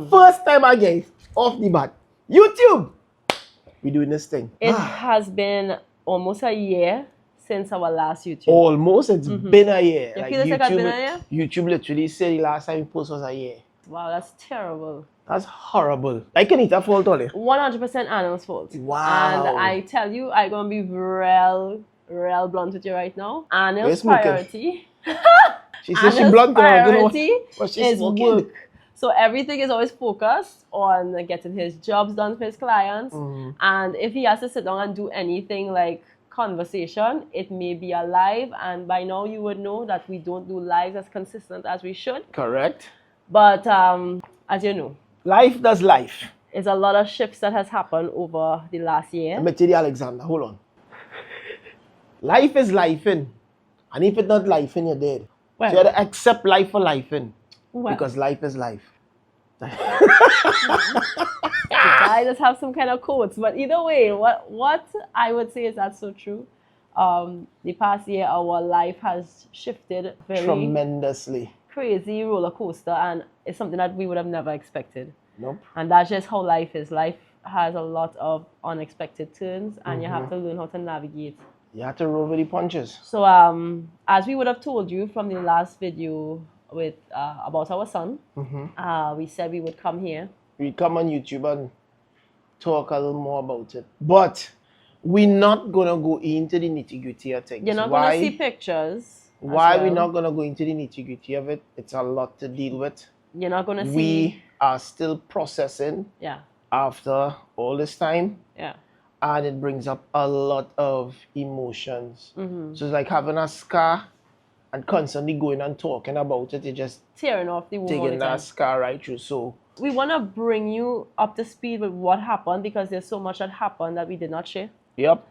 First time I get off the bat. YouTube! We doing this thing. It has been almost a year since our last YouTube. Almost? It's been a year. You feel it's been a year? YouTube literally said the last time we posted was a year. Wow, that's terrible. That's horrible. Like Anita fault, Ollie. 100% Anna's fault. Wow. And I tell you, I'm going to be real blunt with you right now. Anna's smoking? priority. She says she Anna's blunt. priority What she's is smoking. work. So everything is always focused on getting his jobs done for his clients. And if he has to sit down and do anything like conversation, it may be a live. And by now you would know that we don't do lives as consistent as we should. Correct. But as you know, Life does life. it's a lot of shifts that has happened over the last year. Let me tell you, Alexander, hold on. Life is life-in. And if it's not life-in, you're dead. Well, So you have to accept life for life-in. well, Because life is life. I just have some kind of quotes. But either way, what I would say is that's so true. The past year, our life has shifted very Tremendously. crazy roller coaster, and it's something that we would have never expected. Nope. And that's just how life is. Life has a lot of unexpected turns, and you have to learn how to navigate. You have to roll with the punches. So, as we would have told you from the last video with about our son, we said we would come here. We come on YouTube and talk a little more about it. But we're not going to go into the nitty-gritty of things. You're not going to see pictures. as Why we're well. not going to go into the nitty-gritty of it? It's a lot to deal with. You're not going to see. We are still processing Yeah, after all this time. yeah. And it brings up a lot of emotions. So it's like having a scar and constantly going and talking about it. You're just Tearing off the wound all the taking time. that scar right through. So We want to bring you up to speed with what happened because there's so much that happened that we did not share. yep.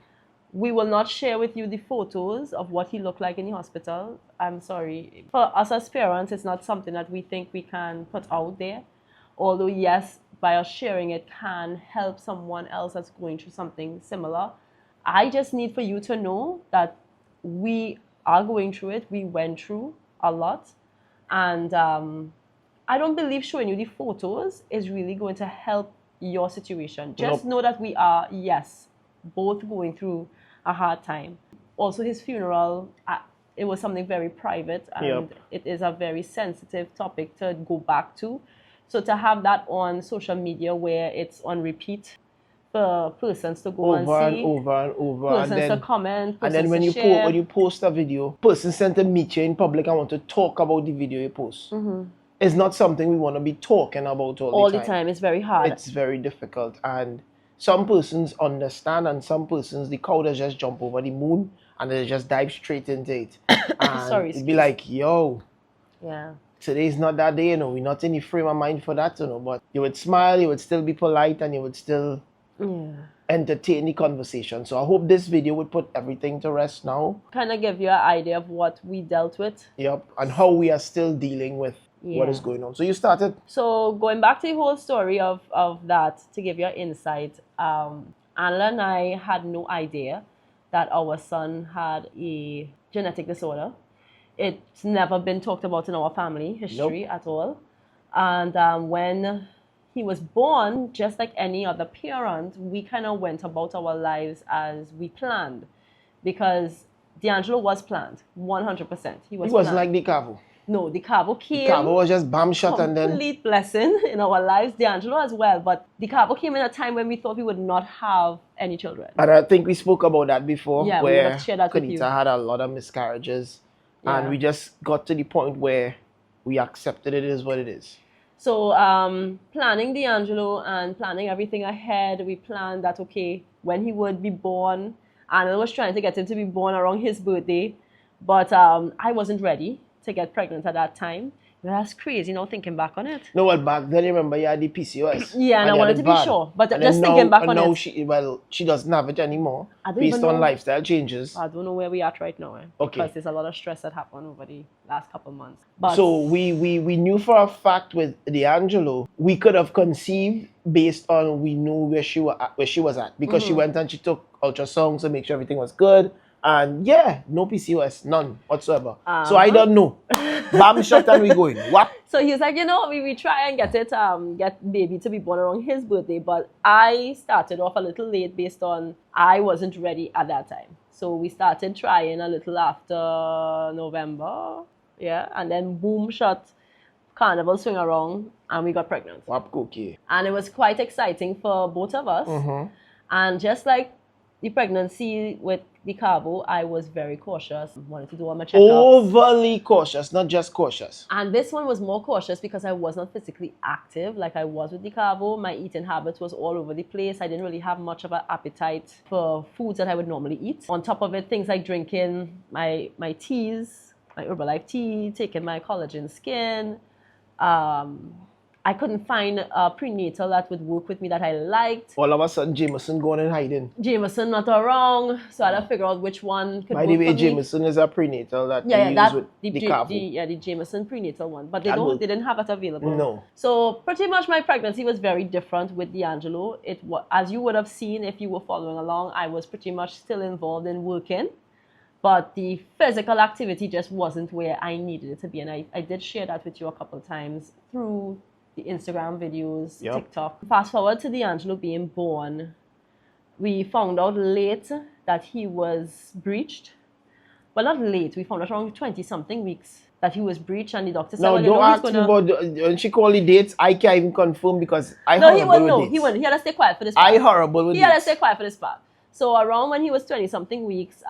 We will not share with you the photos of what he looked like in the hospital. I'm sorry. For us as parents, it's not something that we think we can put out there. Although, yes, by us sharing it can help someone else that's going through something similar. I just need for you to know that we are going through it. We went through a lot. And I don't believe showing you the photos is really going to help your situation. Just know that we are, yes, both going through a hard time. Also, his funeral, it was something very private, and it is a very sensitive topic to go back to. So to have that on social media where it's on repeat for persons to go and see, over and over. persons to comment, And then persons when to you share. when you post a video, person sent to meet you in public and want to talk about the video you post. It's not something we want to be talking about all the time. It's very hard. It's very difficult. And some persons understand and some persons, the cow does just jump over the moon and they just dive straight into it. And Sorry, it'd be like, yo, yeah. today's not that day, we're not in the frame of mind for that, but you would smile, you would still be polite, and you would still entertain the conversation. So I hope this video would put everything to rest now. Kind of give you an idea of what we dealt with. Yep, and how we are still dealing with what is going on. So you started. So going back to the whole story of that, to give you an insight, Anna and I had no idea that our son had a genetic disorder. It's never been talked about in our family history at all. And when he was born, just like any other parent, we kind of went about our lives as we planned. Because DeAngelo was planned, 100%. He was wasn't planned. like the Cavo. No, the Cavo came. The Cavo was just bam shot and then... Complete blessing in our lives. DeAngelo as well. But the Cavo came in a time when we thought we would not have any children. And I think we spoke about that before. Yeah, we would where have shared that with you. Kanita had a lot of miscarriages. Yeah. And we just got to the point where we accepted it is what it is. So planning DeAngelo and planning everything ahead, we planned that, okay, when he would be born, Anna was trying to get him to be born around his birthday, but I wasn't ready to get pregnant at that time. But that's crazy now thinking back on it. No, well, back then, remember, you had the PCOS. Yeah, and I you wanted had to it be bad. sure. But And just then thinking back and on now it. she doesn't have it anymore. I don't Based even on know. lifestyle changes. I don't know where we are at right now. Okay. Because there's a lot of stress that happened over the last couple of months. But So we knew for a fact with DeAngelo, we could have conceived based on we knew where she was at. Because she went and she took ultrasounds to make sure everything was good. And yeah, no PCOS, none whatsoever. So I don't know. Bam shot and we going. What? So he was like, we try and get baby to be born around his birthday, but I started off a little late based on I wasn't ready at that time. So we started trying a little after November, yeah, and then boom shot, carnival swing around, and we got pregnant. Wap cookie. And it was quite exciting for both of us. Mm-hmm. And just like the pregnancy with the carbo, I was very cautious. Wanted to do all my checkups. Overly cautious, not just cautious. And this one was more cautious because I was not physically active like I was with the carbo. My eating habits was all over the place. I didn't really have much of an appetite for foods that I would normally eat. On top of it, things like drinking my teas, my Herbalife tea, taking my collagen skin. I couldn't find a prenatal that would work with me that I liked. All of a sudden, Jameson going and hiding. Jameson not around, so I had to figure out which one could By work the way, for me. Jameson is a prenatal that Yeah, we that use with the carbo. the Jameson prenatal one, but they didn't have it available. No. So pretty much my pregnancy was very different with DeAngelo. It was, as you would have seen if you were following along, I was pretty much still involved in working, but the physical activity just wasn't where I needed it to be, and I did share that with you a couple of times through the Instagram videos, Yep. TikTok. Fast forward to DeAngelo being born, we found out late that he was breached. Well, not late. We found out around 20-something weeks that he was breached, and the doctor said, Now, well, don't he's ask me about when she call the dates. I can't even confirm because I No, he horrible wouldn't with know. dates. He wouldn't. He had to stay quiet for this part. I horrible with He had to dates. stay quiet for this part. So around when he was 20-something weeks,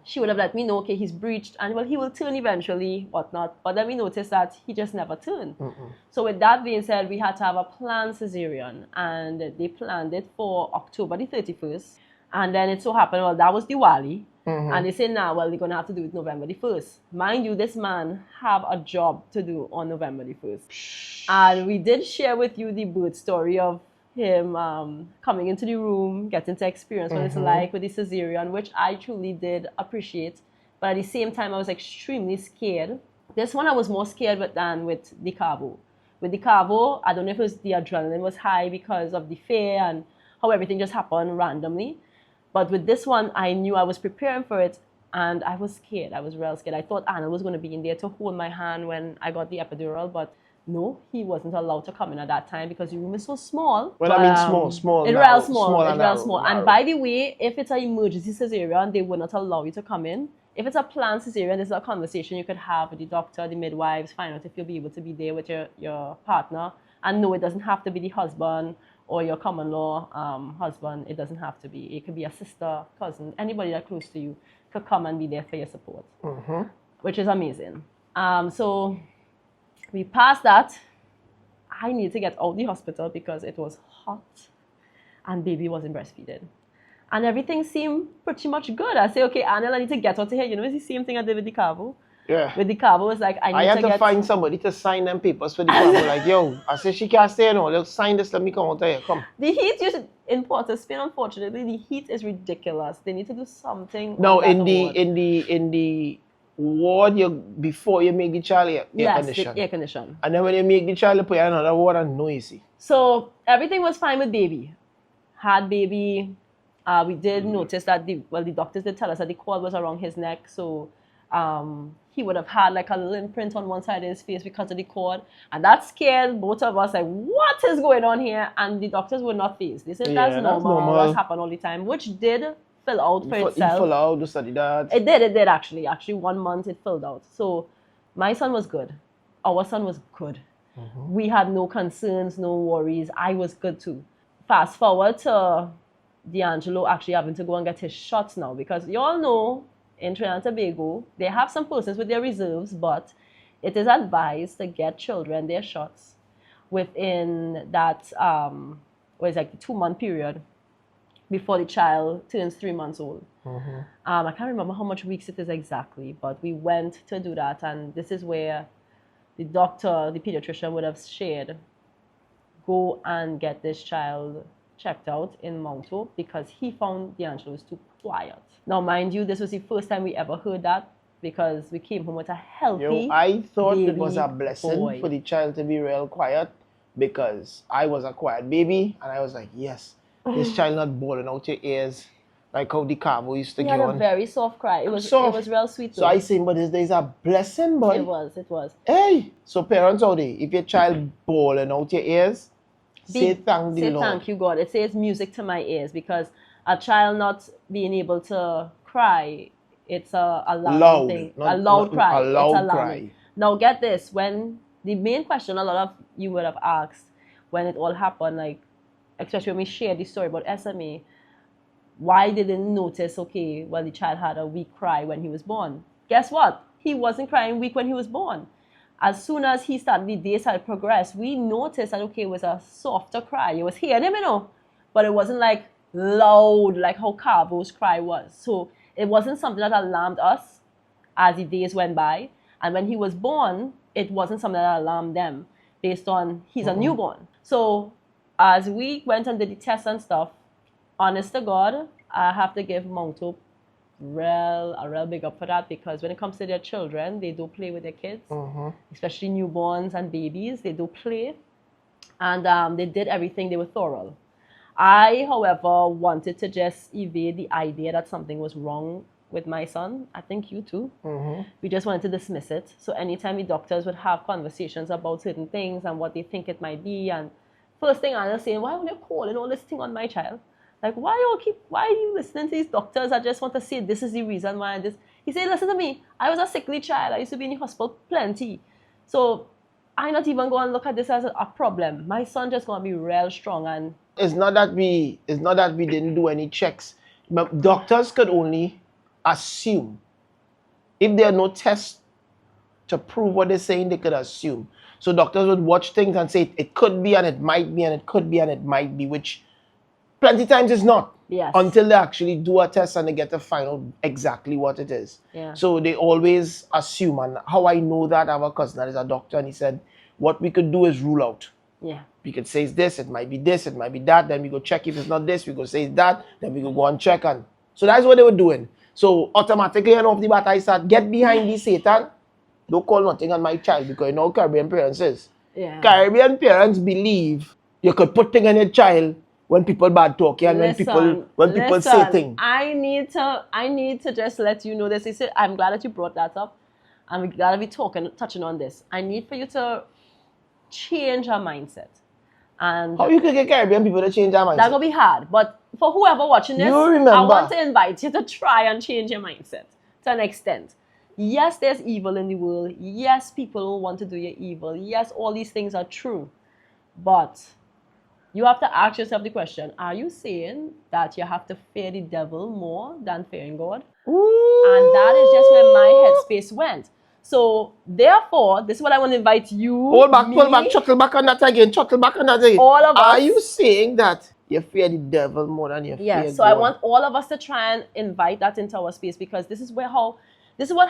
she would have let me know, okay, he's breached, and well, he will turn eventually, whatnot. But then we noticed that he just never turned. Mm-mm. So with that being said, we had to have a planned cesarean, and they planned it for October the 31st. And then it so happened, well, that was Diwali. Mm-hmm. And they said, nah, well, they're going to have to do it November the 1st. Mind you, this man have a job to do on November the 1st. And we did share with you the birth story of him coming into the room, getting to experience what it's like with the cesarean, which I truly did appreciate. But at the same time, I was extremely scared. This one I was more scared than with the carbo. With the carbo, I don't know if it was the adrenaline was high because of the fear and how everything just happened randomly. But with this one, I knew I was preparing for it, and I was scared. I was real scared. I thought Anna was going to be in there to hold my hand when I got the epidural, but no, he wasn't allowed to come in at that time because the room is so small. Well, I mean, small. It's narrow, real small. It's real narrow, small. narrow. And by the way, if it's an emergency cesarean, they will not allow you to come in. If it's a planned cesarean, this is a conversation you could have with the doctor, the midwives, find out if you'll be able to be there with your partner. And no, it doesn't have to be the husband or your common law husband. It doesn't have to be. It could be a sister, cousin, anybody that's close to you could come and be there for your support, which is amazing. So we passed that. I needed to get out of the hospital because it was hot and baby wasn't breastfeeding. And everything seemed pretty much good. I say, okay, Anil, I need to get out of here. You know, it's the same thing I did with the carbo. Yeah. With the carbo, it's like I had to find somebody to sign them papers for the carbo. Like, yo, I said she can't stay no. Let's sign this. Let me come out here. Come. The heat in Port of Spain, unfortunately, the heat is ridiculous. They need to do something. No, on in that the ward, before you make the child air condition. The air condition. And then when you make the child, you put another ward and noisy. So everything was fine with baby. Had baby. We did notice that the doctors did tell us that the cord was around his neck, so he would have had like a little imprint on one side of his face because of the cord, and that scared both of us. Like, what is going on here? And the doctors were not fazed. They said that's normal. That's happened all the time, which did fill out for itself. It fill out, just study that. It did actually. Actually, 1 month it filled out. So my son was good. Our son was good. We had no concerns, no worries. I was good too. Fast forward to DeAngelo actually having to go and get his shots now, because you all know in Trinidad and Tobago, they have some persons with their reserves, but it is advised to get children their shots within that, what is like the 2-month period before the child turns 3 months old. I can't remember how much weeks it is exactly, but we went to do that, and this is where the doctor, the pediatrician would have shared, go and get this child checked out in Mount Hope because he found DeAngelo was too quiet. Now, mind you, this was the first time we ever heard that because we came home with a healthy I thought it baby was a blessing boy. for the child to be real quiet because I was a quiet baby and I was like, yes, this child not bawling out your ears Like how the carbo used to He give had a on. very soft cry. It was Soft. real sweet. So I saying, but this is a blessing, boy. It was. Hey, so parents out there, if your child bawling out your ears, say thank the Lord. Thank you, God. It says music to my ears, because a child not being able to cry, it's a alarming thing. A loud cry. It's alarming. Now get this, when the main question a lot of you would have asked when it all happened, like especially when we shared the story about SMA, why they didn't notice, okay, well, the child had a weak cry when he was born. Guess what? He wasn't crying weak when he was born. As soon as the days had progressed, we noticed that, okay, it was a softer cry. It was hearing him, but it wasn't like loud, like how Carbo's cry was. So it wasn't something that alarmed us as the days went by. And when he was born, it wasn't something that alarmed them based on he's a newborn. So as we went and did the tests and stuff, honest to God, I have to give Mount Hope a real big up for that, because when it comes to their children, they do play with their kids, especially newborns and babies. They do play, and they did everything. They were thorough. I, however, wanted to just evade the idea that something was wrong with my son. I think you too. We just wanted to dismiss it. So anytime the doctors would have conversations about certain things and what they think it might be, and first thing I was saying, why would you calling all this thing on my child? Like, why are you listening to these doctors that just want to say this is the reason why this? He said, listen to me. I was a sickly child. I used to be in the hospital plenty. So I not even going to look at this as a problem. My son just going to be real strong. And it's not that we didn't do any checks. But doctors could only assume. If there are no tests to prove what they're saying, they could assume. So doctors would watch things and say it could be and it might be and it could be and it might be, which plenty times it's not. Yes. Until they actually do a test and they get to find out exactly what it is. Yeah. So they always assume. And how I know that, I have a cousin that is a doctor, and he said, what we could do is rule out. Yeah. We could say it's this, it might be this, it might be that. Then we go check if it's not this, we go say it's that. Then we go and check. And so that's what they were doing. So automatically, off the bat, I said, get behind the Satan. Don't call nothing on my child, because you know how Caribbean parents is. Yeah. Caribbean parents believe you could put things on your child when people bad talk and when people say things. I need to just let you know this. I'm glad that you brought that up. I'm glad that we're touching on this. I need for you to change our mindset. And how you could get Caribbean people to change their mindset? That's gonna be hard. But for whoever watching this, I want to invite you to try and change your mindset to an extent. Yes, there's evil in the world. Yes, people will want to do your evil. Yes, all these things are true. But you have to ask yourself the question, are you saying that you have to fear the devil more than fearing God? Ooh. And that is just where my headspace went. So, therefore, this is what I want to invite you. Pull back, chuckle back on that again. All of us. Are you saying that you fear the devil more than you fear God? Yes, so I want all of us to try and invite that into our space, because this is what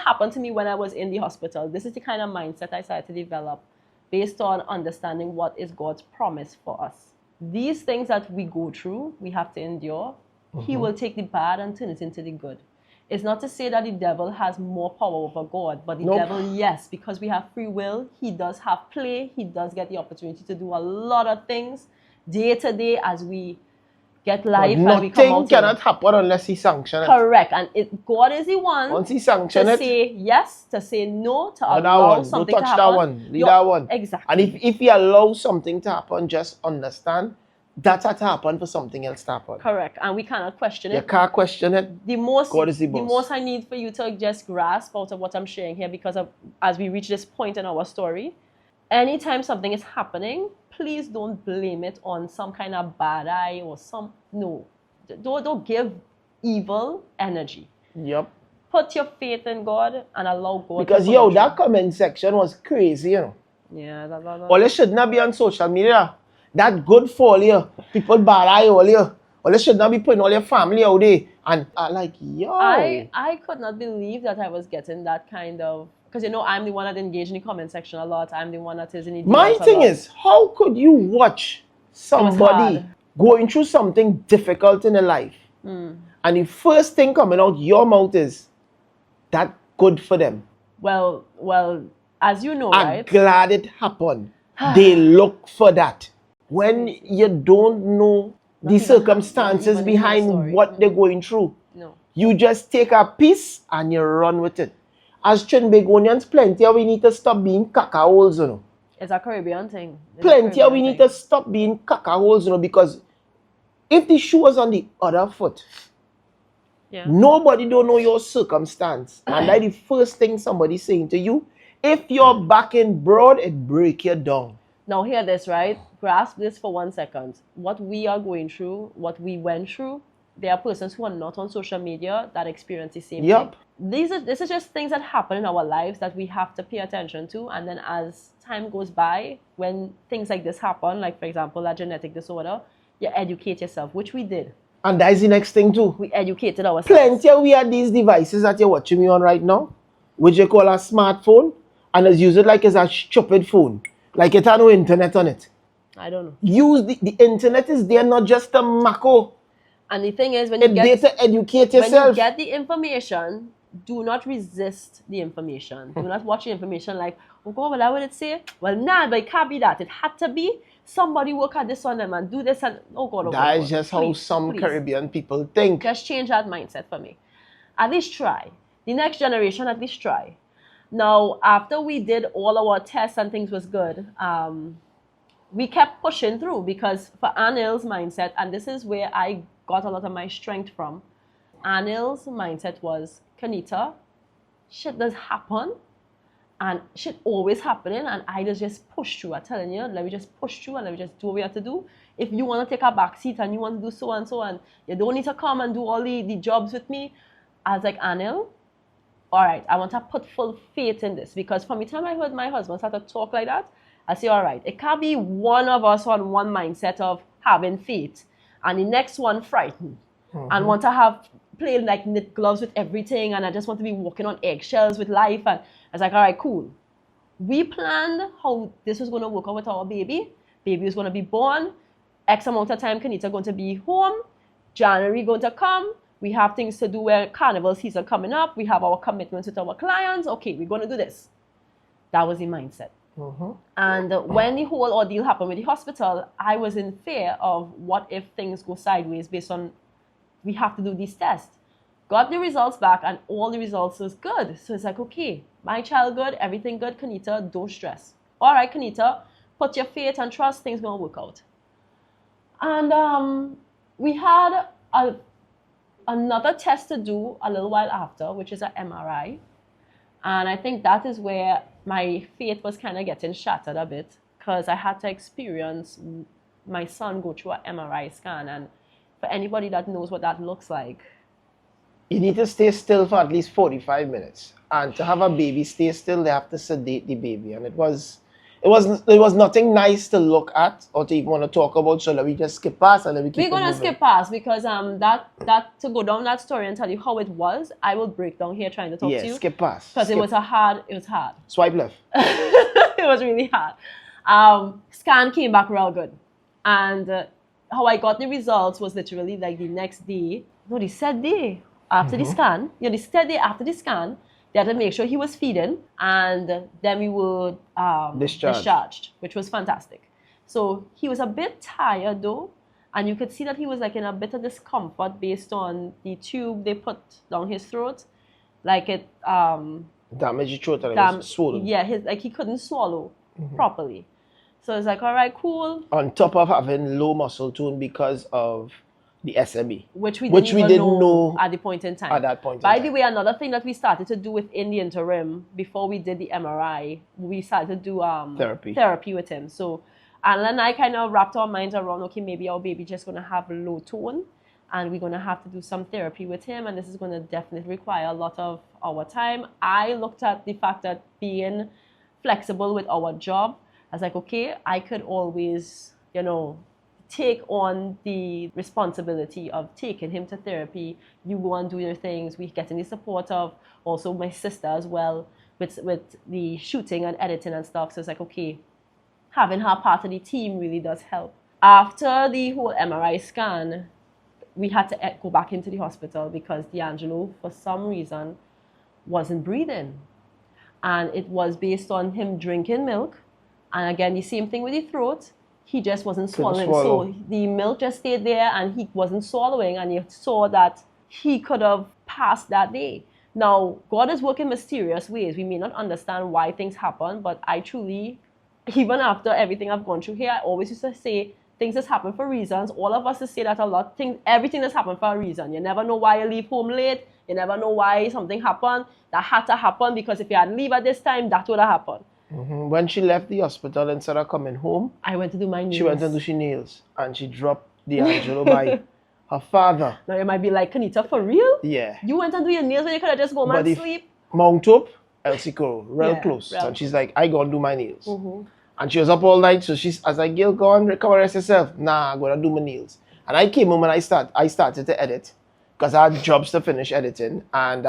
happened to me when I was in the hospital. This is the kind of mindset I started to develop based on understanding what is God's promise for us. These things that we go through, we have to endure. He will take the bad and turn it into the good. It's not to say that the devil has more power over God, but the devil, yes, because we have free will, he does have play. He does get the opportunity to do a lot of things day to day as we get life and we come out. Nothing cannot happen unless he sanctions it. Correct. And God is the one once he sanctions to it, say yes, to say no, to allow something to happen. Don't touch that one. Leave that one. Exactly. And if he allows something to happen, just understand that had to happen for something else to happen. Correct. And we cannot question it. You can't question it. God is the boss. The most I need for you to just grasp out of what I'm sharing here, because as we reach this point in our story, anytime something is happening, please don't blame it on some kind of bad eye or no. Don't give evil energy. Yep. Put your faith in God and allow God because to that comment section was crazy, Yeah. All it should not be on social media. That good for you. People bad eye all you. All it should not be putting all your family out there. And I could not believe that I was getting that kind of, because I'm the one that engaged in the comment section a lot. I'm the one that is in the my thing is, how could you watch somebody going through something difficult in their life, and the first thing coming out your mouth is that good for them? Well, as you know, I'm right? glad it happened. They look for that. When you don't know the circumstances behind what they're going through, You just take a piece and you run with it. As Trinbagonians, plenty of we need to stop being cacaholes, you know. It's a Caribbean thing. Plenty of we need to stop being cacaholes, you know, because if the shoe was on the other foot, nobody don't know your circumstance. And that's the first thing somebody's saying to you. If you're back in broad, it break you down. Now hear this, right? Grasp this for 1 second. What we are going through, what we went through, there are persons who are not on social media that experience the same thing. This is just things that happen in our lives that we have to pay attention to. And then as time goes by, when things like this happen, like for example, a genetic disorder, you educate yourself, which we did. And that is the next thing too. We educated ourselves. Plenty of we have these devices that you're watching me on right now, which you call a smartphone, and let's use it like it's a stupid phone. Like it has no internet on it. I don't know. Use the internet is there, not just a macro. And the thing is, when you get to educate yourself. When you get the information, do not resist the information. Do not watch the information like, oh God, well, what would it say? Well, nah, but it can't be that. It had to be somebody work at this on them and do this and oh God, oh God. That is just how some Caribbean people think. Just change that mindset for me. At least try. The next generation, at least try. Now, after we did all our tests and things was good, we kept pushing through because for Anil's mindset, and this is where I got a lot of my strength from, Anil's mindset was, Kanita, shit does happen and shit always happening and I just push through. I'm telling you, let me just push through and let me just do what we have to do. If you want to take a back seat and you want to do so and so and you don't need to come and do all the jobs with me, I was like, Anil, all right, I want to put full faith in this because from the time I heard my husband start to talk like that, I say, all right, it can't be one of us on one mindset of having faith and the next one frightened and want to have play like knit gloves with everything and I just want to be walking on eggshells with life. And I was like, all right, cool. We planned how this was going to work out with our baby. Baby was going to be born. X amount of time, Kanita going to be home. January going to come. We have things to do where carnival season coming up. We have our commitments with our clients. Okay, we're going to do this. That was the mindset. And when the whole ordeal happened with the hospital, I was in fear of what if things go sideways based on we have to do these tests. Got the results back and all the results was good. So it's like, okay, my child good, everything good, Kanita, don't stress. All right, Kanita, put your faith and trust, things going to work out. And we had another test to do a little while after, which is an MRI. And I think that is where my faith was kind of getting shattered a bit because I had to experience my son go through an MRI scan. And for anybody that knows what that looks like, you need to stay still for at least 45 minutes. And to have a baby stay still, they have to sedate the baby. And it was nothing nice to look at or to even want to talk about. So let me just skip past and let me keep we're gonna skip past because that to go down that story and tell you how it was, I will break down here trying to talk to you. Skip past. Because it was hard. Swipe left. It was really hard. Scan came back real good. And how I got the results was literally like the next day. No, the said day after the scan. Yeah, the said day after the scan. They had to make sure he was feeding, and then we were discharged, which was fantastic. So he was a bit tired though, and you could see that he was like in a bit of discomfort based on the tube they put down his throat, like it damaged his throat and it was swollen. Yeah, he couldn't swallow properly. So it's like, all right, cool. On top of having low muscle tone because of the SME, which we didn't know at the point in time. At that point. By the way, another thing that we started to do within the interim before we did the MRI, we started to do therapy with him. So Anna and I kind of wrapped our minds around, okay, maybe our baby just going to have low tone, and we're going to have to do some therapy with him, and this is going to definitely require a lot of our time. I looked at the fact that being flexible with our job, I was like, okay, I could always, take on the responsibility of taking him to therapy. You go and do your things. We getting the support of also my sister as well with the shooting and editing and stuff. So it's like, okay, having her part of the team really does help. After the whole MRI scan, we had to go back into the hospital because DeAngelo, for some reason, wasn't breathing. And it was based on him drinking milk. And again, the same thing with the throat. He just wasn't swallowing. So the milk just stayed there and he wasn't swallowing. And you saw that he could have past that day. Now, God is working mysterious ways. We may not understand why things happen, but I truly, even after everything I've gone through here, I always used to say things just happen for reasons. All of us say that a lot. Everything has happened for a reason. You never know why you leave home late. You never know why something happened. That had to happen because if you had leave at this time, that would have happened. When she left the hospital, instead of coming home, I went to do my nails. She went and do she nails, and she dropped DeAngelo by her father. Now you might be like, Kanita, for real? Yeah. You went and do your nails when you could have just gone and sleep? Mount up, Elsico, real close. And she's like, I gonna do my nails. And she was up all night, so she's, I was like, Gil, go on, come and rest yourself. Nah, I'm gonna do my nails. And I came home and I started to edit, because I had jobs to finish editing. And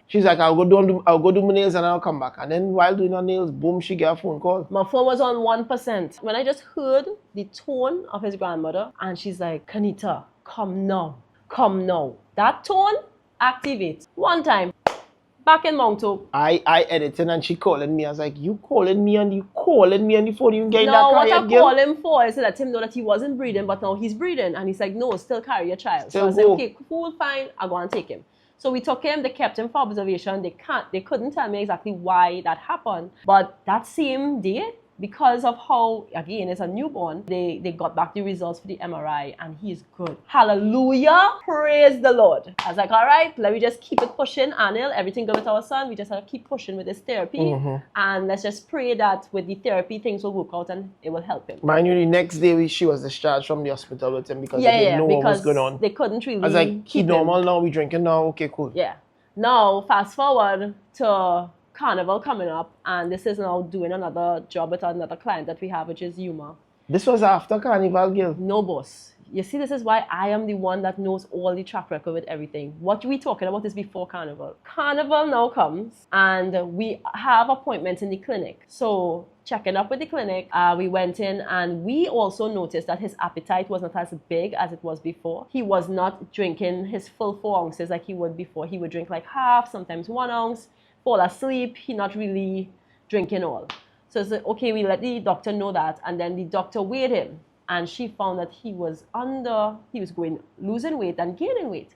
she's like, I'll go do my nails and I'll come back. And then while doing her nails, boom, she got a phone call. My phone was on 1%. When I just heard the tone of his grandmother, and she's like, Kanita, come now. Come now. That tone activates. One time, back in Mount Hope. I edited and she calling me. I was like, you calling me on the phone, you getting that car? No, what I call him for is to let him know that he wasn't breathing, but now he's breathing. And he's like, no, still carry your child. So I was like, okay, cool, fine, I'll go and take him. So we took him, they kept him for observation. They couldn't tell me exactly why that happened. But that same day, because of how, again, it's a newborn, they got back the results for the MRI and he's good. Hallelujah. Praise the Lord. I was like, all right, let me just keep it pushing, Anil. Everything good with our son. We just have to keep pushing with this therapy. And let's just pray that with the therapy, things will work out and it will help him. Mind you, the next day she was discharged from the hospital with him because they didn't know what was going on. They couldn't really. I was like, he normal now, we drinking now, okay, cool. Yeah. Now, fast forward to Carnival coming up, and this is now doing another job with another client that we have, which is Yuma. This was after Carnival, Gil. No, boss. You see, this is why I am the one that knows all the track record with everything. What we talking about is before Carnival. Carnival now comes, and we have appointments in the clinic. So, checking up with the clinic, we went in, and we also noticed that his appetite was not as big as it was before. He was not drinking his full 4 ounces like he would before. He would drink like half, sometimes 1 ounce. Fall asleep, he not really drinking all. So it's like, okay, we let the doctor know that, and then the doctor weighed him, and she found that he was losing weight and gaining weight.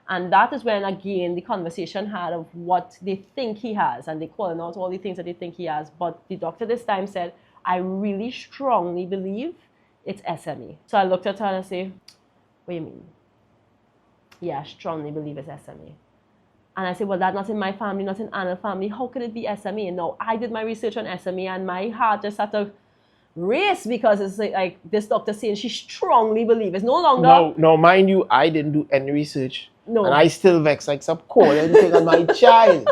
And that is when, again, the conversation had of what they think he has, and they calling out all the things that they think he has. But the doctor this time said, I really strongly believe it's SMA. So I looked at her and I say, what do you mean? Yeah, I strongly believe it's SMA. And I said, well, that's not in my family, not in Anna's family. How could it be SMA? And now I did my research on SMA and my heart just had to race because it's like this doctor saying she strongly believes. It's no longer... No, mind you, I didn't do any research. No. And I still vex, like, stop calling thing on my child.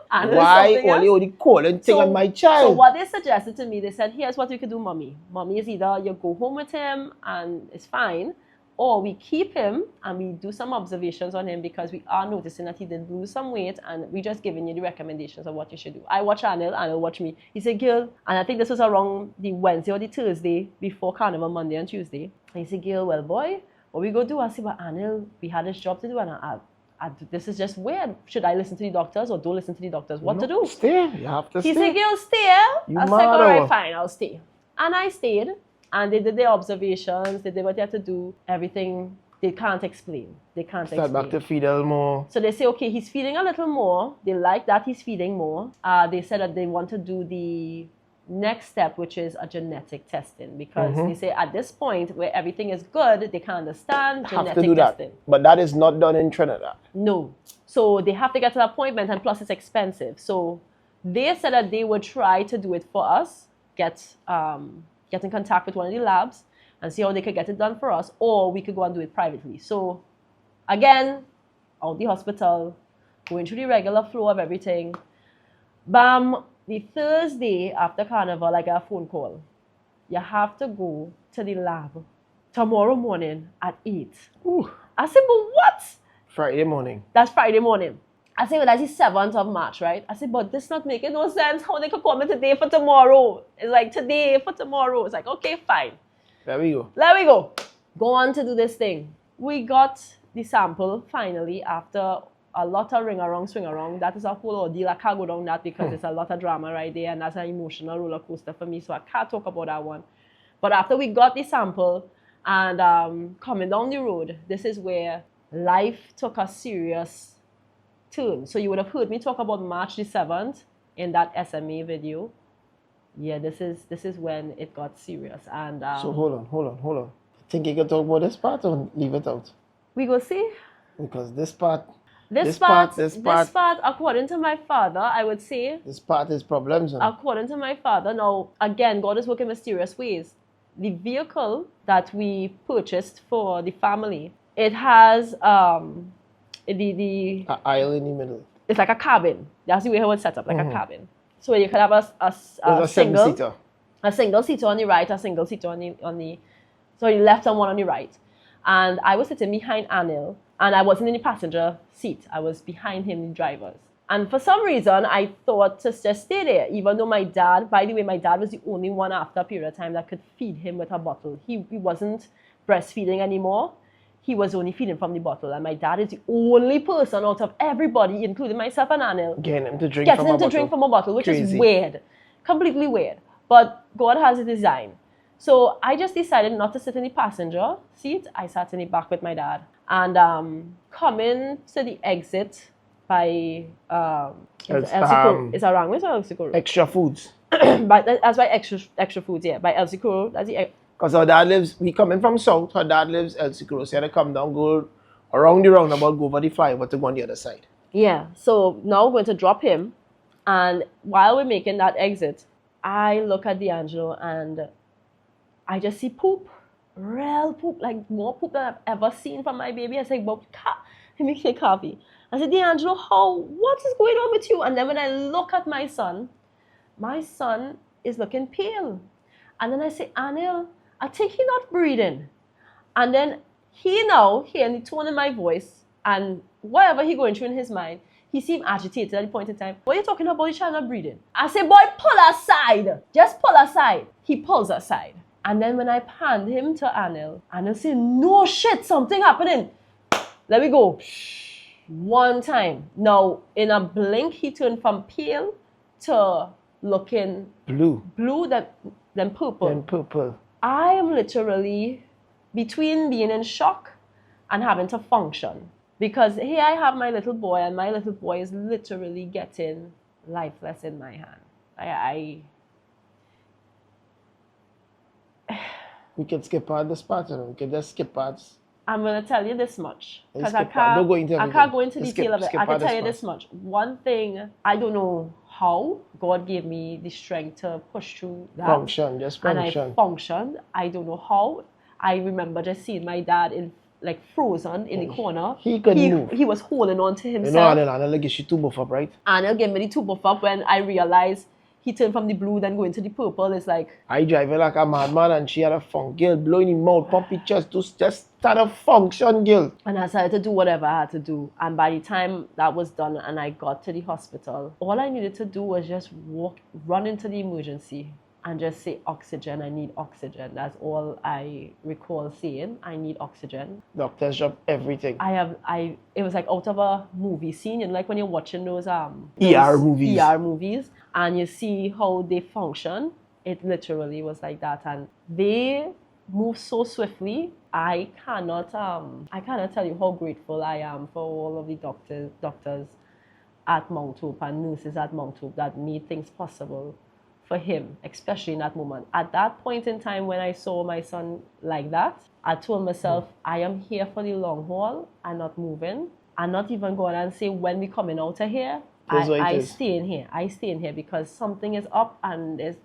Why only calling thing on my child? So what they suggested to me, they said, here's what we could do, mommy. Mommy is either you go home with him and it's fine, or we keep him and we do some observations on him because we are noticing that he did lose some weight and we just giving you the recommendations of what you should do. I watch Anil watch me. He said, Gil, and I think this was around the Wednesday or the Thursday before Carnival, Monday and Tuesday. And he said, Gil, well, boy, what we go do? I said, well, Anil, we had this job to do and this is just weird. Should I listen to the doctors or don't listen to the doctors? What to do? Stay. You have to stay. He said, Gil, stay. I was like, all right, fine, I'll stay. And I stayed. And they did their observations, they did what they had to do, everything they can't explain. Start back to feed a little more. So they say, okay, he's feeding a little more. They like that he's feeding more. They said that they want to do the next step, which is a genetic testing. Because they say at this point where everything is good, they can understand genetic have to do testing. That. But that is not done in Trinidad. No. So they have to get to the appointment and plus it's expensive. So they said that they would try to do it for us, get in contact with one of the labs and see how they could get it done for us, or we could go and do it privately. So again, out the hospital, going through the regular flow of everything. Bam, the Thursday after Carnival, I got a phone call. You have to go to the lab tomorrow morning at 8. Ooh. I said, but what? Friday morning. That's Friday morning. I said, well, that's the 7th of March, right? I said, but this not making no sense. How they could call me today for tomorrow? It's like today for tomorrow. It's like, okay, fine. There we go. There we go. Go on to do this thing. We got the sample finally after a lot of ring around, swing around. That is a whole ordeal. I can't go down that because it's a lot of drama right there and that's an emotional roller coaster for me. So I can't talk about that one. But after we got the sample and coming down the road, this is where life took a serious turn. So you would have heard me talk about March the 7th in that SMA video. Yeah, this is when it got serious. And So hold on. Think you can talk about this part or leave it out? we go see. Because this part, This part, according to my father, I would say. this part is problems. According to my father, now again, God is working in mysterious ways. The vehicle that we purchased for the family, it has An aisle in the middle. it's like a cabin. That's the way it was set up, like a cabin. So you could have a seven-seater. A single seater on the right, a single seater on the left and one on the right. And I was sitting behind Anil, and I wasn't in the passenger seat. I was behind him, the driver's. And for some reason, I thought to just stay there, even though my dad, by the way, my dad was the only one after a period of time that could feed him with a bottle. He wasn't breastfeeding anymore. He was only feeding from the bottle. And my dad is the only person out of everybody, including myself and Anil, Getting him to drink from a bottle, which is weird. Completely weird. But God has a design. So I just decided not to sit in the passenger seat. I sat in the back with my dad. And coming to the exit by it's around with El Seguro. Extra foods. That's by extra foods, yeah. By El Seguro. That's the because our dad lives, we coming from south, her dad lives El Seguro. So you had to come down, go around the roundabout, go over the flyover to go on the other side. Yeah. So now we're going to drop him. And while we're making that exit, I look at DeAngelo and I just see poop. Real poop. Like more poop than I've ever seen from my baby. I say, Bob, let me get coffee. I said, DeAngelo, what is going on with you? And then when I look at my son is looking pale. And then I say, Anil, I think he's not breathing. And then hearing the tone in my voice and whatever he going through in his mind, he seemed agitated at the point in time. What are you talking about? Your child not breathing. I say, boy, pull aside. Just pull aside. He pulls aside. And then when I panned him to Anil said, no shit, something happening. Let me go. One time. Now, in a blink, he turned from pale to looking blue, then purple. I am literally between being in shock and having to function. Because here I have my little boy, and my little boy is literally getting lifeless in my hand. We can skip out this part, we can just skip parts. I'm going to tell you this much. Because I can't go into detail of it. I can tell you this much. One thing, I don't know how God gave me the strength to push through that. Function. And I functioned. I don't know how. I remember just seeing my dad frozen in the corner. He couldn't move. He was holding on to himself. You know, Anil gives you two buff up, right? Anil gave me the two buff up when I realized he turned from the blue, then going to the purple. It's like... I drive her like a madman, and she had a funk, girl, blowing in mouth, pumping chest, just start a function, girl. And I started to do whatever I had to do. And by the time that was done and I got to the hospital, all I needed to do was just run into the emergency and just say, oxygen, I need oxygen. That's all I recall saying. I need oxygen. Doctors drop everything. It was like out of a movie scene, and like when you're watching those ER movies, and you see how they function. It literally was like that, and they move so swiftly. I cannot tell you how grateful I am for all of the doctors at Mount Hope and nurses at Mount Hope that made things possible for him, especially in that moment. At that point in time when I saw my son like that, I told myself, I am here for the long haul. I'm not moving. I'm not even going and say when we coming out of here. I stay in here. I stay in here because something is up and there's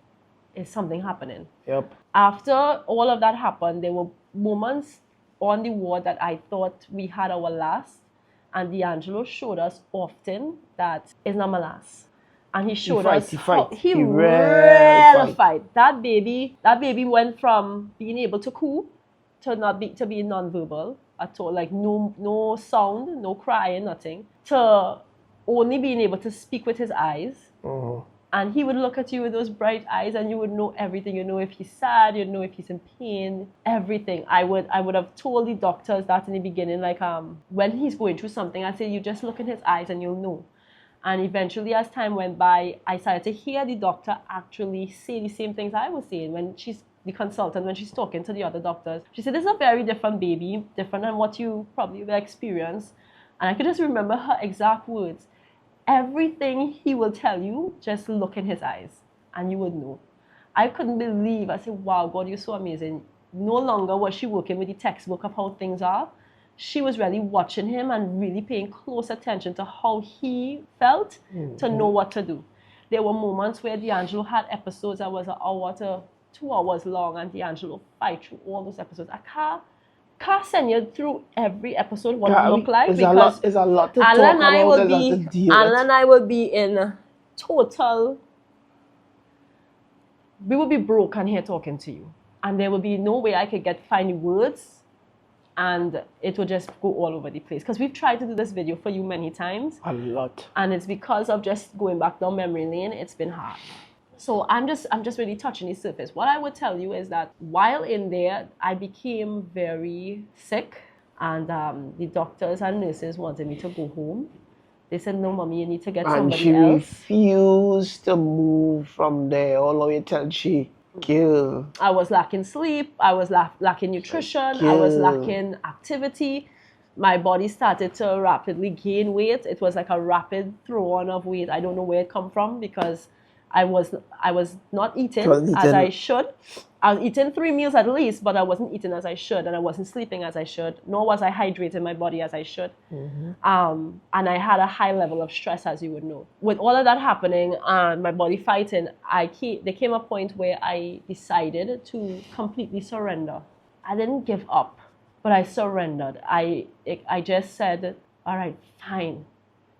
something happening. Yep. After all of that happened, there were moments on the ward that I thought we had our last, and DeAngelo showed us often that it's not my last. And he showed us how he really fight. That baby went from being able to coo to being non-verbal at all, like no sound, no crying, nothing, to only being able to speak with his eyes. Uh-huh. And he would look at you with those bright eyes, and you would know everything. You know if he's sad, you know if he's in pain, everything. I would have told the doctors that in the beginning, like when he's going through something, I'd say you just look in his eyes and you'll know. And eventually, as time went by, I started to hear the doctor actually say the same things I was saying when she's the consultant, when she's talking to the other doctors. She said, this is a very different baby, different than what you probably will experience. And I could just remember her exact words. Everything he will tell you, just look in his eyes and you would know. I couldn't believe. I said, wow, God, you're so amazing. No longer was she working with the textbook of how things are. She was really watching him and really paying close attention to how he felt to know what to do. There were moments where DeAngelo had episodes that was an hour to 2 hours long, and DeAngelo fight through all those episodes. I can't send you through every episode what it looked like, because it's a lot to talk about. Alan and I will be in total. We will be broken here talking to you, and there will be no way I could find the words, and it will just go all over the place. Because we've tried to do this video for you many times. A lot. And it's because of just going back down memory lane. It's been hard. So I'm just really touching the surface. What I would tell you is that while in there, I became very sick, and the doctors and nurses wanted me to go home. They said, no, mommy, you need to get somebody else. And she refused to move from there. All of you tell she, kill. I was lacking sleep. I was lacking nutrition. Kill. I was lacking activity. My body started to rapidly gain weight. It was like a rapid throw-on of weight. I don't know where it come from, because I was not eating as I should. I was eating 3 meals at least, but I wasn't eating as I should, and I wasn't sleeping as I should, nor was I hydrating my body as I should. And I had a high level of stress, as you would know. With all of that happening and my body fighting, there came a point where I decided to completely surrender. I didn't give up, but I surrendered. I just said, all right, fine.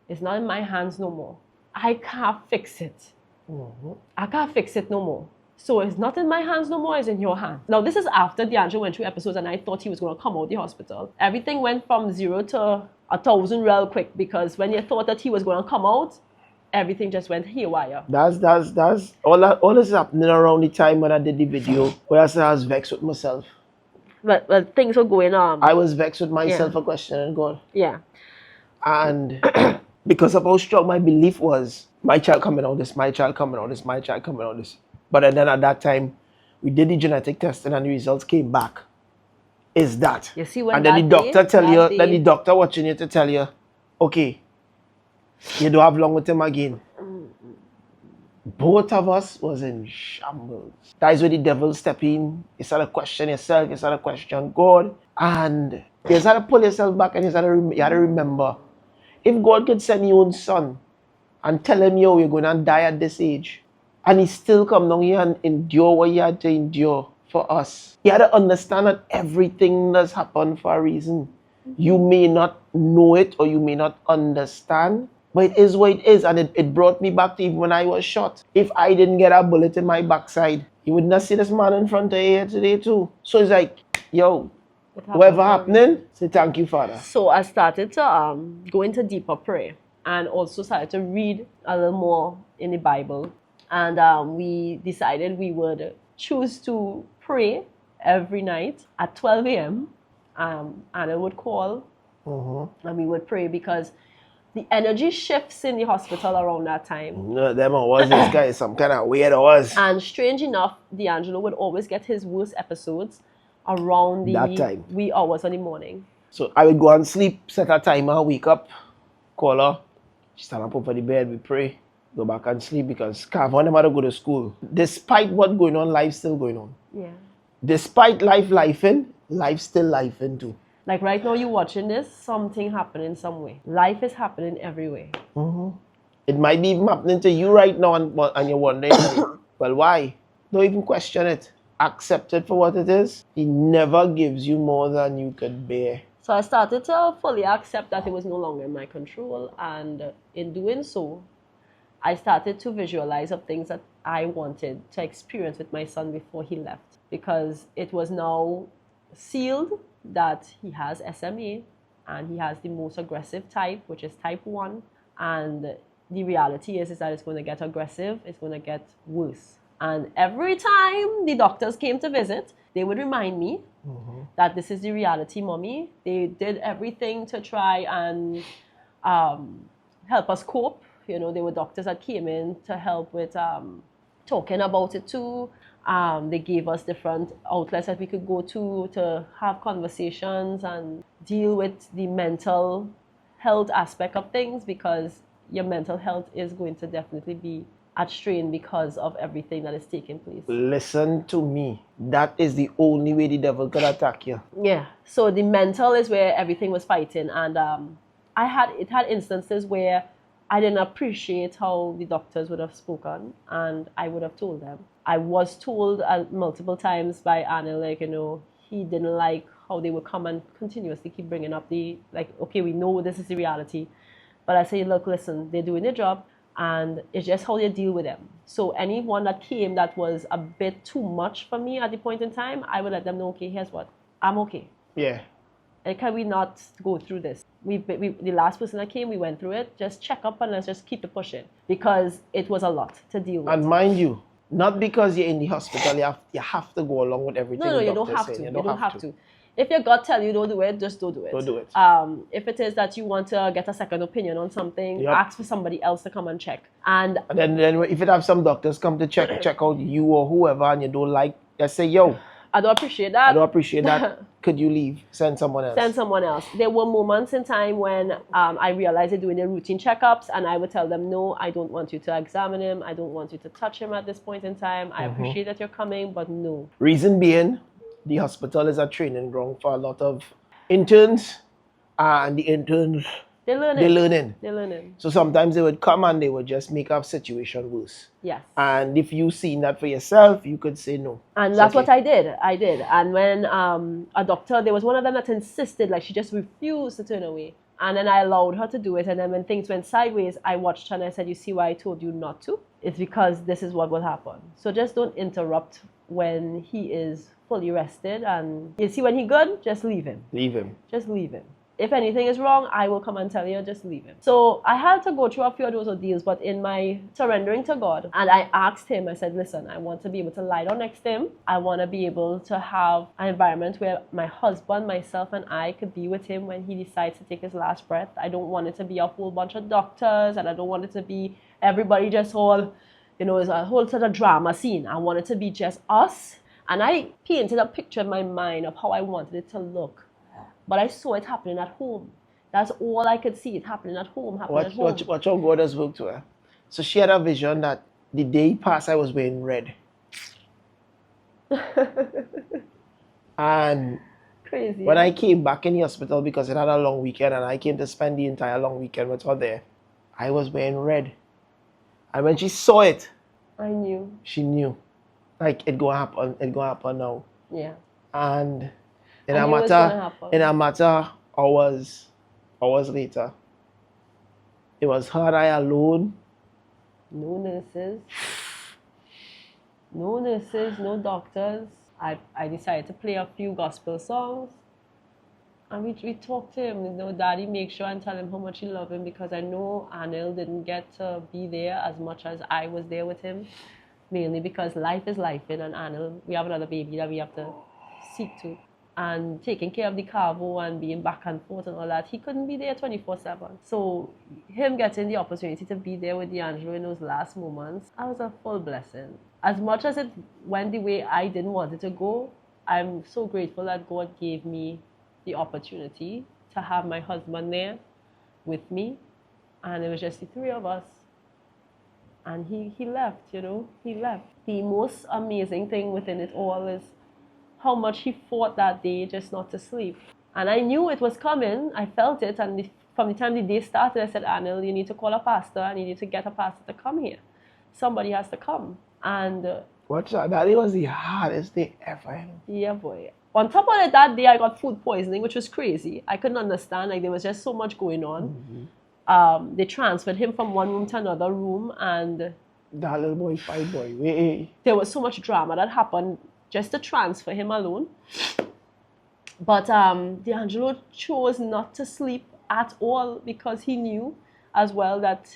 It's not in my hands no more. I can't fix it. I can't fix it no more. So it's not in my hands no more, it's in your hands. Now, this is after DeAngelo went through episodes and I thought he was going to come out of the hospital. Everything went from 0 to 1,000 real quick, because when you thought that he was going to come out, everything just went haywire. That's all this is happening around the time when I did the video, where I said I was vexed with myself. But things were going on. I was vexed with myself for questioning God. Yeah. And because of how strong my belief was, my child coming out this, my child coming out this, my child coming out this. But then at that time, we did the genetic testing and the results came back. Is that? You see, when and then the doctor then the doctor watching you to tell you, okay, you don't have long with him again. Both of us was in shambles. That is where the devil step in. You start to question yourself, you start to question God, and you start to pull yourself back, and you have to remember, if God could send your own son and tell him, yo, you're going to die at this age, and he still come down here and endure what he had to endure for us. You had to understand that everything does happen for a reason. You may not know it or you may not understand, but it is what it is. And it brought me back to even when I was shot. If I didn't get a bullet in my backside, you would not see this man in front of you here today too. So it's like, yo, whatever happening, say thank you, Father. So I started to go into deeper prayer, and also started to read a little more in the Bible. And we decided we would choose to pray every night at 12 a.m. Anna would call, and we would pray, because the energy shifts in the hospital around that time. No, them was this guy some kind of weird was. And strange enough, DeAngelo would always get his worst episodes around that time, wee hours in the morning. So I would go and sleep, set a timer, wake up, call her, she stand up over the bed, we pray, go back and sleep, because Cav want them to go to school. Despite what going on, life's still going on. Yeah. Despite life's still lifing too. Like right now, you're watching this, something happening some way. Life is happening everywhere. It might be even happening to you right now, and you're wondering, well, why? Don't even question it. Accept it for what it is. He never gives you more than you could bear. So I started to fully accept that it was no longer in my control, and in doing so, I started to visualize of things that I wanted to experience with my son before he left, because it was now sealed that he has SMA, and he has the most aggressive type, which is type 1, and the reality is that it's going to get aggressive, it's going to get worse. And every time the doctors came to visit, they would remind me that this is the reality, mommy. They did everything to try and help us cope. You know, there were doctors that came in to help with talking about it too. They gave us different outlets that we could go to have conversations and deal with the mental health aspect of things, because your mental health is going to definitely be at strain because of everything that is taking place. Listen to me. That is the only way the devil could attack you. Yeah. So the mental is where everything was fighting, and it had instances where I didn't appreciate how the doctors would have spoken, and I would have told them. I was told multiple times by Anil, like, he didn't like how they would come and continuously keep bringing up okay, we know this is the reality, but I say, look, listen, they're doing their job, and it's just how they deal with them. So anyone that came that was a bit too much for me at the point in time, I would let them know, okay, here's what, I'm okay. Yeah. And can we not go through this? The last person that came, we went through it. Just check up and let's just keep it pushing, because it was a lot to deal with. And mind you, not because you're in the hospital, you have to go along with everything. No, you don't have to. You don't have to. If your gut tell you don't do it, just don't do it. Don't do it. If it is that you want to get a second opinion on something, ask for somebody else to come and check. And then if it have some doctors come to check out you or whoever, and you don't like, just say, yo, I don't appreciate that. I don't appreciate that. Could you leave? Send someone else. Send someone else. There were moments in time when I realized they're doing their routine checkups, and I would tell them, no, I don't want you to examine him. I don't want you to touch him at this point in time. I appreciate that you're coming, but no. Reason being, the hospital is a training ground for a lot of interns, and the interns, they're learning. So sometimes they would come and they would just make our situation worse. Yes. And if you seen that for yourself, you could say no. And that's what I did. And when a doctor, there was one of them that insisted, like she just refused to turn away. And then I allowed her to do it. And then when things went sideways, I watched her and I said, you see why I told you not to? It's because this is what will happen. So just don't interrupt when he is fully rested. And you see when he's good, just leave him. Leave him. Just leave him. If anything is wrong, I will come and tell you, just leave him. So I had to go through a few of those ordeals, but in my surrendering to God, and I asked him, I said, listen, I want to be able to lie down next to him. I want to be able to have an environment where my husband, myself, and I could be with him when he decides to take his last breath. I don't want it to be a whole bunch of doctors, and I don't want it to be everybody just all, it's a whole sort of drama scene. I want it to be just us. And I painted a picture in my mind of how I wanted it to look. But I saw it happening at home. That's all I could see, it happening at home, Watch how God has worked to her. So she had a vision that the day passed, I was wearing red. And crazy. When I came back in the hospital, because it had a long weekend, and I came to spend the entire long weekend with her there, I was wearing red. And when she saw it, I knew. She knew. Like, it gonna happen now. Yeah. And in a matter hours later, it was her and I alone. No nurses, no doctors. I decided to play a few gospel songs, and we talked to him. Daddy, make sure and tell him how much you love him, because I know Anil didn't get to be there as much as I was there with him, mainly because life is life, and Anil, we have another baby that we have to seek to. And taking care of the carvo and being back and forth and all that, he couldn't be there 24/7. So him getting the opportunity to be there with DeAngelo in those last moments, that was a full blessing. As much as it went the way I didn't want it to go, I'm so grateful that God gave me the opportunity to have my husband there with me. And it was just the three of us. And he left, he left. The most amazing thing within it all is how much he fought that day just not to sleep. And I knew it was coming. I felt it. And from the time the day started, I said, Anil, you need to call a pastor, and you need to get a pastor to come here. Somebody has to come. And watch that. That was the hardest day ever. Yeah, boy. On top of it, that day I got food poisoning, which was crazy. I couldn't understand. Like, there was just so much going on. Mm-hmm. They transferred him from one room to another room, and that little boy, fight boy. Wait. There was so much drama that happened just to transfer him alone. But DeAngelo chose not to sleep at all, because he knew as well that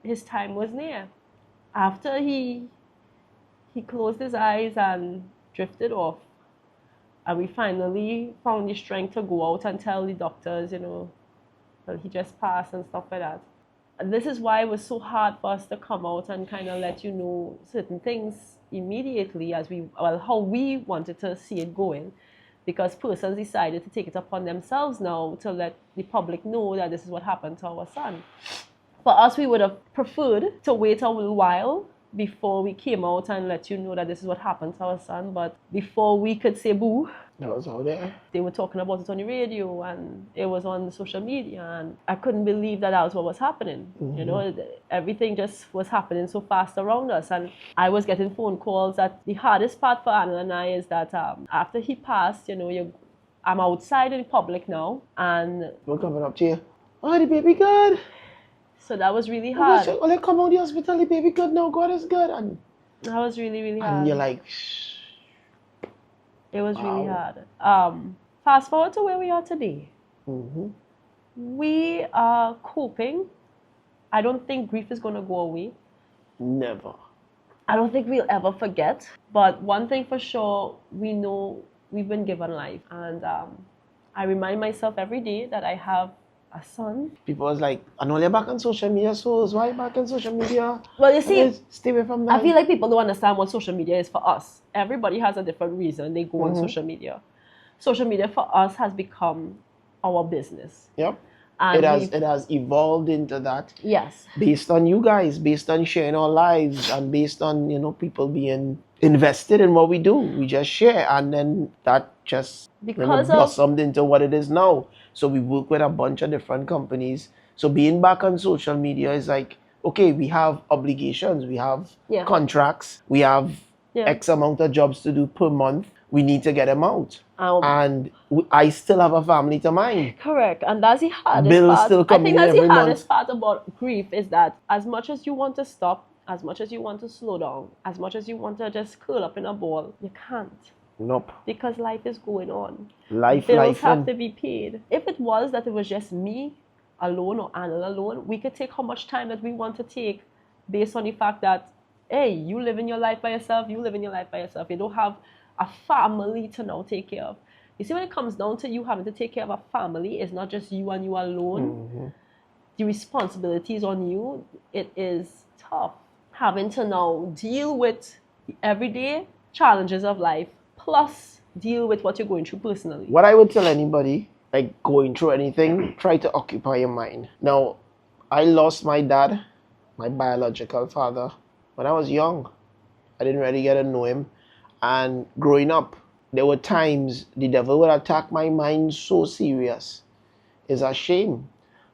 his time was near. After he closed his eyes and drifted off, and we finally found the strength to go out and tell the doctors, well, he just passed and stuff like that. And this is why it was so hard for us to come out and kind of let you know certain things immediately, how we wanted to see it going, because persons decided to take it upon themselves now to let the public know that this is what happened to our son. For us, we would have preferred to wait a little while before we came out and let you know that this is what happened to our son. But before we could say boo, That was out there. they were talking about it on the radio and it was on the social media, and I couldn't believe that was what was happening. You know, everything just was happening so fast around us, and I was getting phone calls. That the hardest part for Anna and I is that after he passed, you know, I'm outside in public now, and We're coming up to you. Oh, the baby good. so that was really Oh, hard. oh, they come out the hospital, the baby good now, God is good. And That was really, really hard. you're like, It was really Wow. hard. Fast forward to where we are today. mm-hmm. We are coping. I don't think grief is going to go away. Never. I don't think we'll ever forget. But one thing for sure, we know we've been given life. And I remind myself every day that I have a son. People was like, I know you're back on social media, so why you back on social media? Well, you see, Stay away from that. I feel like people don't understand what social media is for us. Everybody has a different reason they go on social media. Social media for us has become our business. Yep. And It has evolved into that. Yes. Based on you guys, based on sharing our lives, and based on, you know, people being invested in what we do. We just share, and then that just blossomed into what it is now. So we work with a bunch of different companies. So being back on social media is like, okay, we have obligations, we have contracts, we have X amount of jobs to do per month. We need to get them out. And I still have a family to mind. Correct. And that's the hardest Bills part. still coming I think that's every the hardest month. part about grief is that as much as you want to stop, as much as you want to slow down, as much as you want to just curl up in a ball, you can't. Nope. Because life is going on. Bills have to be paid. If it was that it was just me alone or Anna alone, we could take how much time that we want to take based on the fact that, hey, you live in your life by yourself, you live in your life by yourself. You don't have a family to now take care of. You see, when it comes down to you having to take care of a family, it's not just you and you alone. The responsibilities on you, it is tough. Having to now deal with the everyday challenges of life, plus deal with what you're going through personally. What I would tell anybody, like going through anything, try to occupy your mind. Now, I lost my dad, my biological father, when I was young. I didn't really get to know him. And growing up, there were times the devil would attack my mind so serious. It's a shame.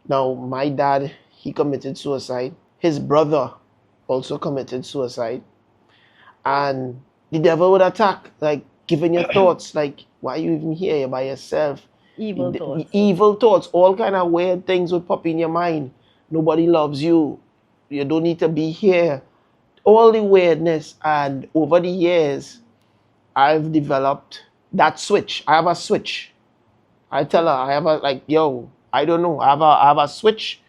Now, my dad, he committed suicide. His brother also committed suicide. And the devil would attack, like giving you thoughts, like, why are you even here? You're by yourself. Evil thoughts, all kind of weird things would pop in your mind. Nobody loves you. You don't need to be here. All the weirdness. And over the years, I've developed that switch. I have a switch. I tell her, I have a, like, yo, I don't know. I have a switch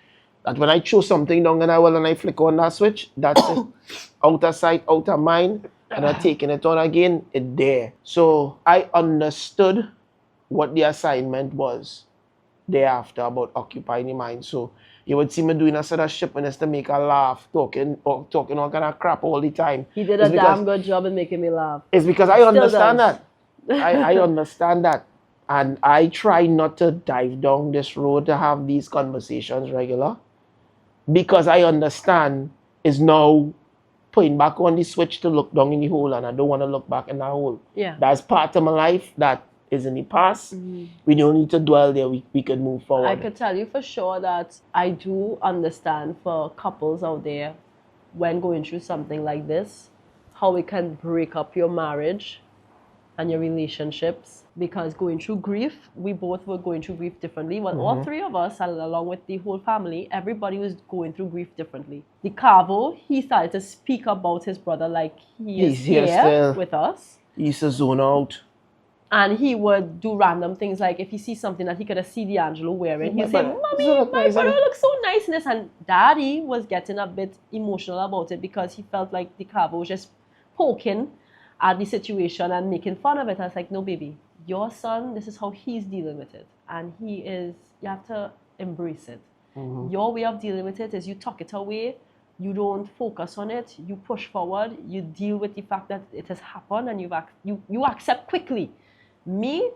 that when I choose something down and I flick on that switch, that's it. Out of sight, out of mind, and I'm taking it on again, it's there. So I understood what the assignment was thereafter about occupying the mind. So you would see me doing a set of shipments to make her laugh, talking all kind of crap all the time. He did a damn good job in making me laugh. It's because I understand that. I understand that. And I try not to dive down this road to have these conversations regular. Because I understand it's now putting back on the switch to look down in the hole, and I don't want to look back in that hole. Yeah. That's part of my life that is in the past. We don't need to dwell there. We can move forward. I could tell you for sure that I do understand for couples out there when going through something like this, how it can break up your marriage and your relationships, because going through grief, we both were going through grief differently. Well, all three of us, and along with the whole family, everybody was going through grief differently. The Cavo, he started to speak about his brother like he's here still with us. He used to zone out. And he would do random things, like if he sees something that he could have seen DeAngelo wearing, he'd say, Mommy, my brother looks so nice in this. And Daddy was getting a bit emotional about it because he felt like the Cavo was just poking at the situation and making fun of it. I was like, no, baby, your son, this is how he's dealing with it. And you have to embrace it. Your way of dealing with it is you tuck it away. You don't focus on it. You push forward. You deal with the fact that it has happened, and you accept quickly. Me,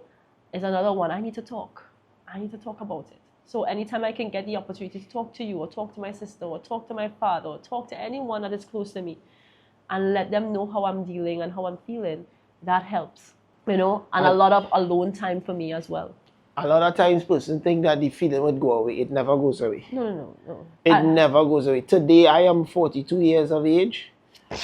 is another one. I need to talk. I need to talk about it. So anytime I can get the opportunity to talk to you or talk to my sister or talk to my father or talk to anyone that is close to me and let them know how I'm dealing and how I'm feeling, that helps. You know, and a lot of alone time for me as well. A lot of times person think that the feeling would go away. It never goes away. No. It never goes away. Today I am 42 years of age,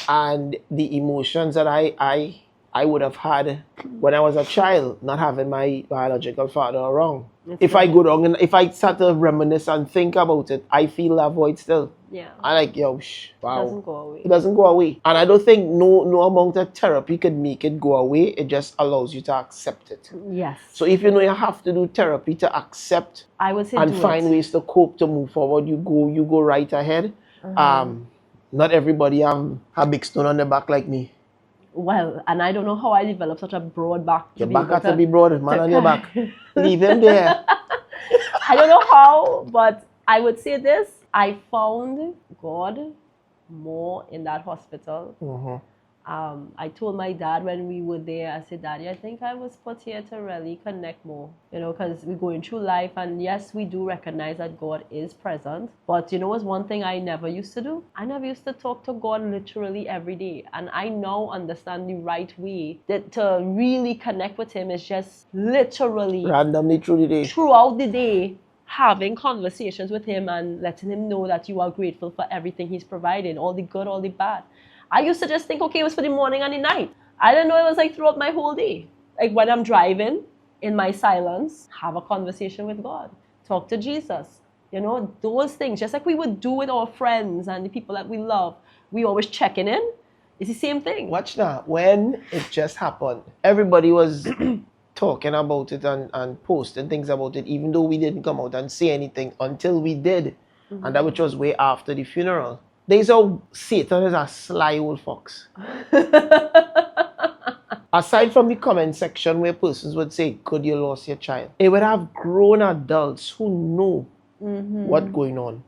and the emotions that I would have had when I was a child, not having my biological father around. If I go wrong and if I start to reminisce and think about it, I feel that void still. Yeah. I like, wow. It doesn't go away. It doesn't go away. And I don't think no amount of therapy could make it go away. It just allows you to accept it. Yes. So if you know you have to do therapy to accept, I would say, and find ways to cope, to move forward, you go right ahead. Not everybody have a big stone on their back like me. Well, and I don't know how I developed such a broad back. Your back has to be broad, man on your back. Leave him there. I don't know how, but I would say this. I found God more in that hospital. I told my dad when we were there, I said, Daddy, I think I was put here to really connect more, you know, because we're going through life, and yes, we do recognize that God is present, but you know what's one thing I never used to do? I never used to talk to God literally every day, and I now understand the right way that to really connect with Him is just literally randomly throughout the day, having conversations with Him and letting Him know that you are grateful for everything He's provided, all the good, all the bad. I used to just think, okay, it was for the morning and the night. I didn't know it was like throughout my whole day. Like when I'm driving, in my silence, have a conversation with God. Talk to Jesus. You know, those things, just like we would do with our friends and the people that we love. We always checking in. It's the same thing. Watch now. When it just happened, everybody was talking about it and posting things about it, even though we didn't come out and say anything until we did. And that which was way after the funeral. There's Satan is a sly old fox. Aside from the comment section where persons would say, could you lose your child? It would have grown adults who know what's going on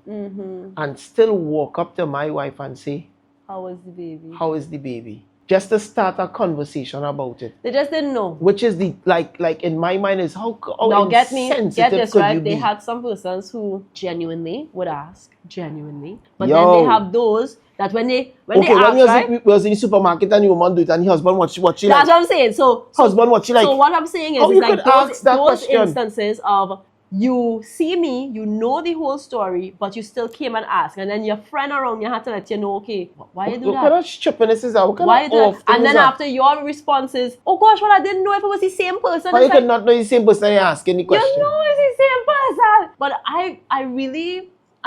and still walk up to my wife and say, how is the baby? How is the baby? Just to start a conversation about it. They just didn't know. Which is the, like in my mind is how now get insensitive this could right. you They be? had some persons who genuinely would ask, but then they have those that when they ask, right? Was in the supermarket and your woman do it and your husband what she like. That's what I'm saying. So husband what she like. So what I'm saying is, how you like could ask that those question? instances of you see me, you know the whole story, but you still came and asked, and then your friend around you had to let you know, okay, why you do that? What kind of stupidness is that? What kind why of you do off that? And then that? after your response is, oh gosh, well I didn't know if it was the same person. How you could not know the same person and you ask any question? You know it's the same person. But I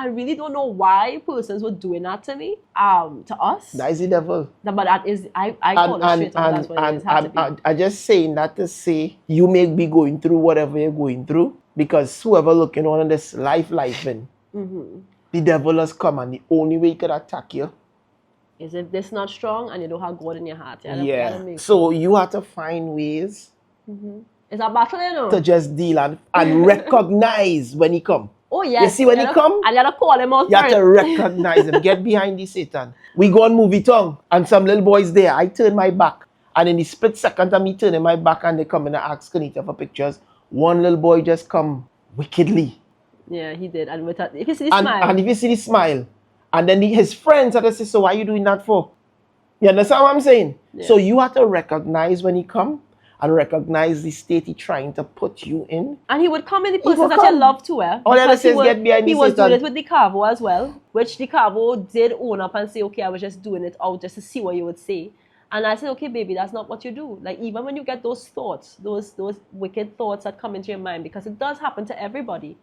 really don't know why persons were doing that to me, to us. That is the devil. But that is, I call it straight up, that's what it is, had to be. I just saying that to say, you may be going through whatever you're going through, because whoever looking on in this lifing, the devil has come, and the only way he could attack you is if this not strong and you don't have God in your heart. Yeah. So you have to find ways it's a battle, you know, to just deal and recognize when he come. Oh yes. You see when he come? And you have to call him out. You have to recognize him. Get behind the Satan. We go on movie tongue and some little boys there. I turn my back. And in the split second of me turning my back and they come and ask Kanita for pictures, one little boy just come wickedly. Yeah, he did. And with that, if you see the smile. And if you see the smile. And then his friends had to say, so why are you doing that for? You understand what I'm saying? Yeah. So you have to recognize when he come. And recognize the state he's trying to put you in. And he would come in the person that you love to wear. All that says get behind the He was doing it with DeAngelo as well, which DeAngelo did own up and say, okay, I was just doing it out just to see what you would say. And I said, okay, baby, that's not what you do. Like, even when you get those thoughts, those wicked thoughts that come into your mind, because it does happen to everybody,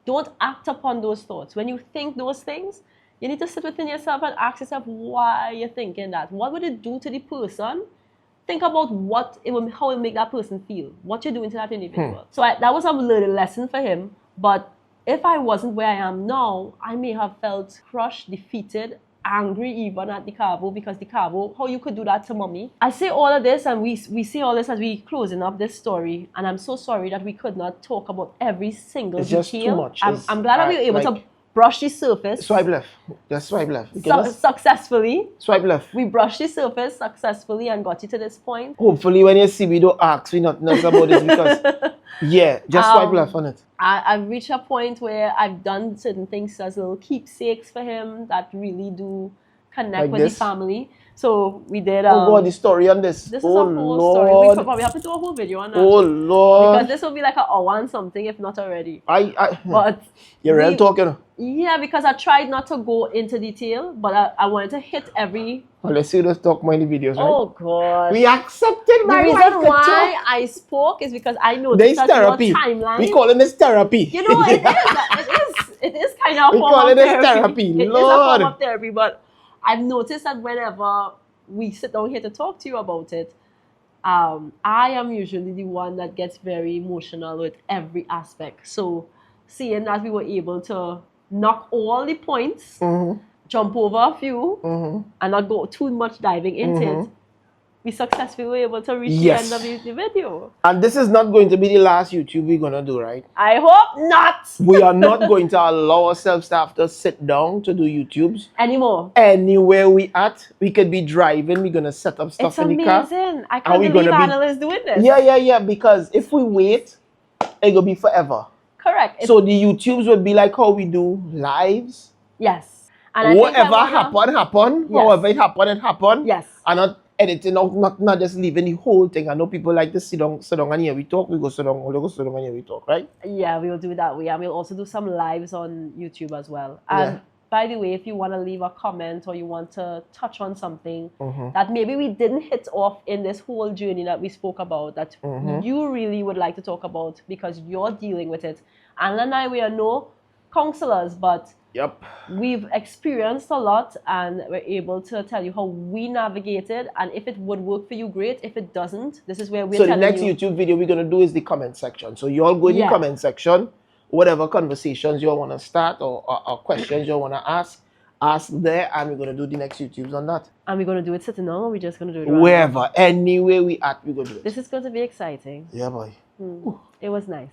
don't act upon those thoughts. When you think those things, you need to sit within yourself and ask yourself why you're thinking that. What would it do to the person? Think about how it will make that person feel, what you're doing to that individual. So that was a little lesson for him. But if I wasn't where I am now, I may have felt crushed, defeated, angry even at DeAngelo, because DeAngelo, how you could do that to mommy. I say all of this, and we say all this as we closing up this story, and I'm so sorry that we could not talk about every single detail. Just too much. I'm glad that we were able to brush the surface. Swipe left. Just swipe left. Successfully. Swipe left. We brushed the surface successfully and got you to this point. Hopefully when you see we don't ask, we not know about this, because Yeah, just swipe left on it. I've reached a point where I've done certain things as little keepsakes for him that really do connect Like with this? the family. So we did. Oh God, the story on this. This is Oh a whole story. We Lord. could probably have to do a whole video on that. Oh Lord. Because this will be like an hour and something, if not already. But you're real talking. Yeah, because I tried not to go into detail, but I wanted to hit every. Well, let's see those talk money videos, right? Oh gosh. We accepted The my reason wife to why talk. I spoke is because I noticed There's that therapy. your timeline. We calling this therapy. You know, it is kind of a We form call of it this therapy. therapy. It is a Lord. form of therapy, but I've noticed that whenever we sit down here to talk to you about it, I am usually the one that gets very emotional with every aspect. So seeing that we were able to knock all the points, jump over a few, and not go too much diving into it, we successfully were able to reach the end of the video. And this is not going to be the last YouTube we're going to do, right? I hope not. We are not going to allow ourselves to have to sit down to do YouTubes. Anymore. Anywhere we at, we could be driving, we're going to set up stuff in the car. It's amazing. I can't believe Adel is doing this. Yeah, because if we wait, it will be forever. Correct. So the YouTubes would be like how we do lives. Yes. And whatever happen. Yes. However it happen. Yes. And not editing out, not just leaving the whole thing. I know people like to sit down and hear we talk. We go sit down and hear we talk, right? Yeah, we'll do that way. And we'll also do some lives on YouTube as well. And by the way, if you want to leave a comment or you want to touch on something that maybe we didn't hit off in this whole journey that we spoke about, that you really would like to talk about because you're dealing with it. Anna and I, we are no counselors, but we've experienced a lot and we're able to tell you how we navigated, and if it would work for you, great. If it doesn't, this is where we're telling you. So the next YouTube video we're going to do is the comment section. So you all go in the comment section, whatever conversations you all want to start or questions you all want to ask there, and we're going to do the next YouTubes on that. And we're going to do it sitting down, or we're just going to do it wherever, anywhere we at, we're going to do it. This is going to be exciting. Yeah, boy. It was nice.